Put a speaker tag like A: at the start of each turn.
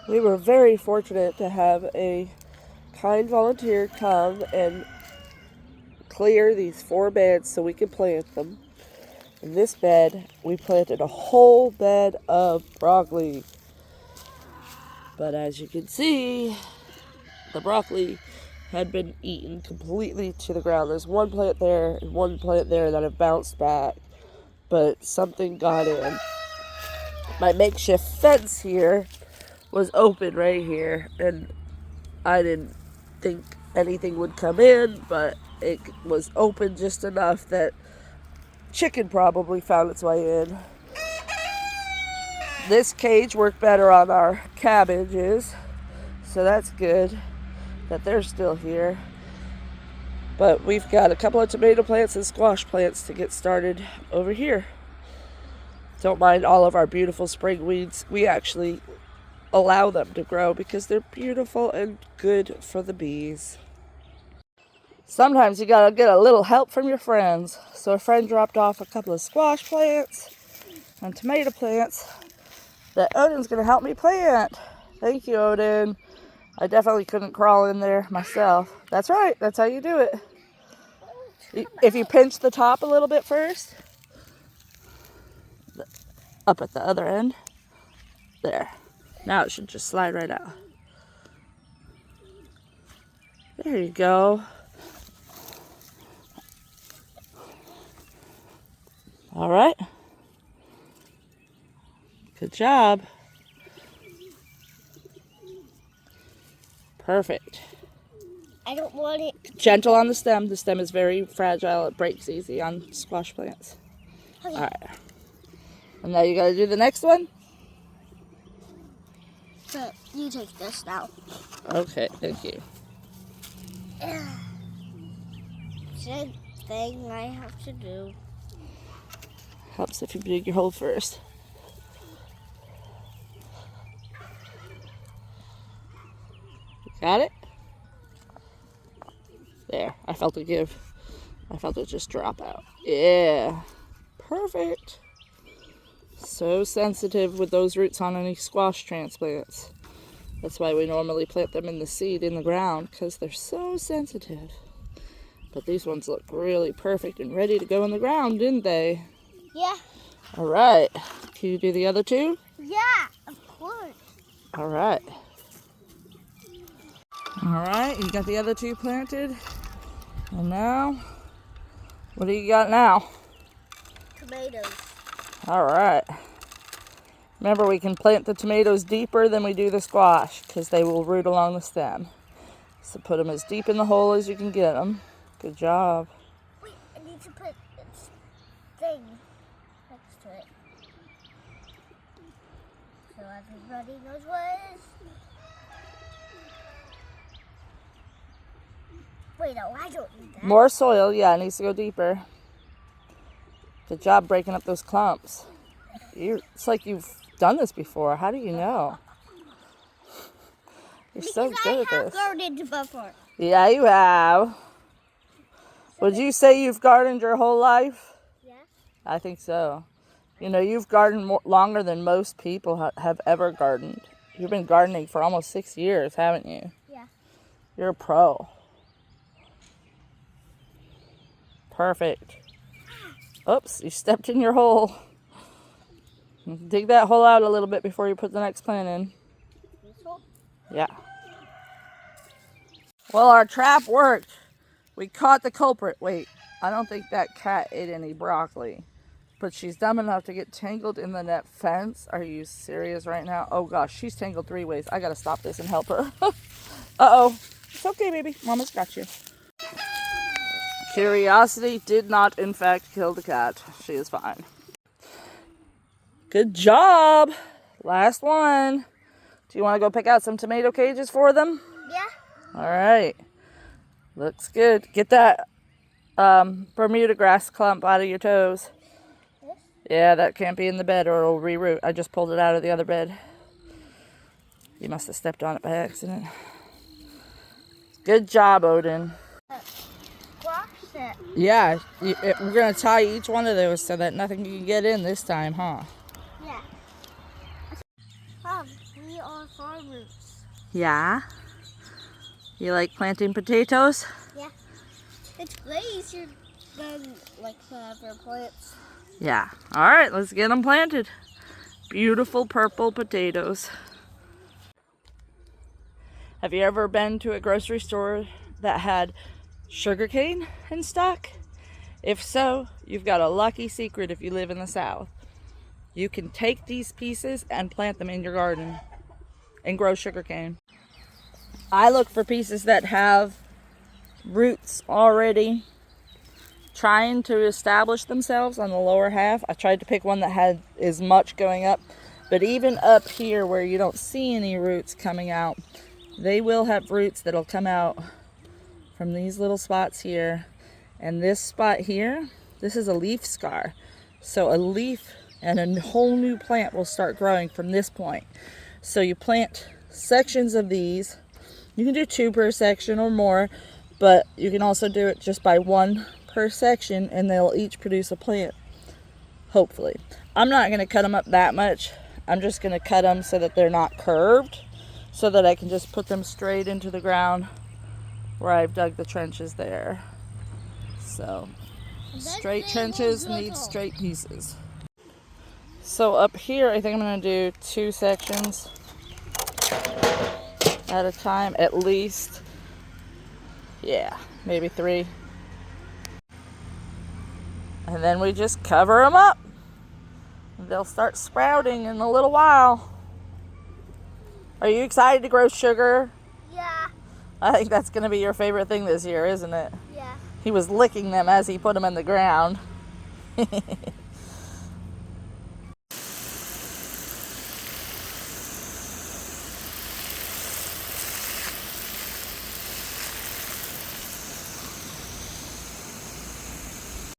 A: We were very fortunate to have a kind volunteer come and clear these 4 beds so we could plant them. In this bed, we planted a whole bed of broccoli. But as you can see, the broccoli had been eaten completely to the ground. There's one plant there and one plant there that have bounced back, but something got in. My makeshift fence here was open right here, and I didn't think anything would come in, but it was open just enough that chicken probably found its way in. This cage worked better on our cabbages, so that's good that they're still here. But we've got a couple of tomato plants and squash plants to get started over here. Don't mind all of our beautiful spring weeds. We actually allow them to grow because they're beautiful and good for the bees. Sometimes you gotta get a little help from your friends. So a friend dropped off a couple of squash plants and tomato plants that Odin's gonna help me plant. Thank you, Odin. I definitely couldn't crawl in there myself. That's right, that's how you do it. If you pinch the top a little bit first, up at the other end, there. Now it should just slide right out. There you go. All right. Good job. Perfect.
B: I don't want it.
A: Gentle on the stem. The stem is very fragile. It breaks easy on squash plants. Okay. All right. And now you got to do the next one.
B: So you take this now.
A: Okay, thank you.
B: Same thing I have to do.
A: Helps if you dig your hole first. Got it? There, I felt it give. I felt it just drop out. Yeah, perfect. So sensitive with those roots on any squash transplants. That's why we normally plant them in the seed in the ground, because they're so sensitive. But these ones look really perfect and ready to go in the ground, didn't they?
B: Yeah.
A: All right. Can you do the other 2?
B: Yeah, of course.
A: All right. All right, you got the other 2 planted. And now, what do you got now?
B: Tomatoes.
A: All right. Remember, we can plant the tomatoes deeper than we do the squash because they will root along the stem. So put them as deep in the hole as you can get them. Good job.
B: Wait, I need to put this thing next to it. So everybody knows what it is. Wait, no, I don't need that.
A: More soil, yeah, it needs to go deeper. Good job breaking up those clumps. It's like you've done this before. How do you know? You're so good at this.
B: I have gardened before.
A: Yeah, you have. Would you say you've gardened your whole life?
B: Yeah.
A: I think so. You know, you've gardened longer than most people have ever gardened. You've been gardening for almost 6 years, haven't you?
B: Yeah.
A: You're a pro. Perfect. Oops, you stepped in your hole. Dig that hole out a little bit before you put the next plant in.
B: This hole?
A: Yeah. Well, our trap worked. We caught the culprit. Wait, I don't think that cat ate any broccoli. But she's dumb enough to get tangled in the net fence. Are you serious right now? Oh gosh, she's tangled 3 ways. I gotta stop this and help her. Uh-oh. It's okay, baby. Mama's got you. Curiosity did not, in fact, kill the cat. She is fine. Good job. Last one. Do you want to go pick out some tomato cages for them?
B: Yeah.
A: All right. Looks good. Get that Bermuda grass clump out of your toes.
B: This?
A: Yeah, that can't be in the bed or it'll reroot. I just pulled it out of the other bed. You must have stepped on it by accident. Good job, Odin.
B: It.
A: Yeah, we're going to tie each one of those so that nothing can get in this time, huh?
B: Yeah. Mom, we are farmers.
C: Yeah? You like planting potatoes?
B: Yeah. It's way easier than like clever plants.
C: Yeah. All right, let's get them planted. Beautiful purple potatoes. Have you ever been to a grocery store that had sugarcane in stock? If so, you've got a lucky secret if you live in the South. You can take these pieces and plant them in your garden and grow sugarcane. I look for pieces that have roots already trying to establish themselves on the lower half. I tried to pick one that had as much going up, but even up here where you don't see any roots coming out, they will have roots that'll come out from these little spots here. And this spot here, this is a leaf scar. So a leaf and a whole new plant will start growing from this point. So you plant sections of these. You can do 2 per section or more, but you can also do it just by 1 per section, and they'll each produce a plant, hopefully. I'm not going to cut them up that much. I'm just going to cut them so that they're not curved, so that I can just put them straight into the ground where I've dug the trenches there. So, straight trenches need straight pieces. So up here, I think I'm going to do 2 sections at a time, at least. Yeah, maybe 3. And then we just cover them up. They'll start sprouting in a little while. Are you excited to grow sugar?
B: Yeah.
C: I think that's going to be your favorite thing this year, isn't it?
B: Yeah.
C: He was licking them as he put them in the ground.